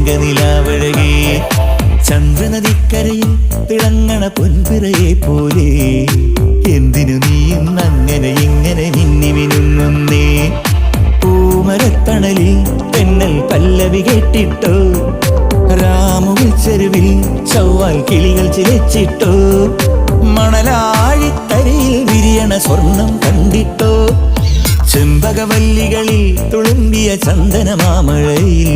തങ്കനിലാവഴകേ ചന്ദ്രനദിക്കരയിൽ തിളങ്ങണ പൊൻപിറയെ പോലെ എന്തിനു നീ ഇന്നങ്ങനെ ഇങ്ങനെ മിന്നി മിനുങ്ങുന്നേ പൂമരത്തണലിൽ തെന്നൽ പല്ലവി കേട്ടിട്ടോ രാമുവിൽ ചെരുവിൽ ചൊവ്വാൽ കിളികൾ ചിലച്ചിട്ടോ മണലാഴിത്തരയിൽ വിരിയണ സ്വർണം കണ്ടിട്ടോ ചെമ്പകവല്ലികളിൽ തുളുമ്പിയ ചന്ദനമാമഴയിൽ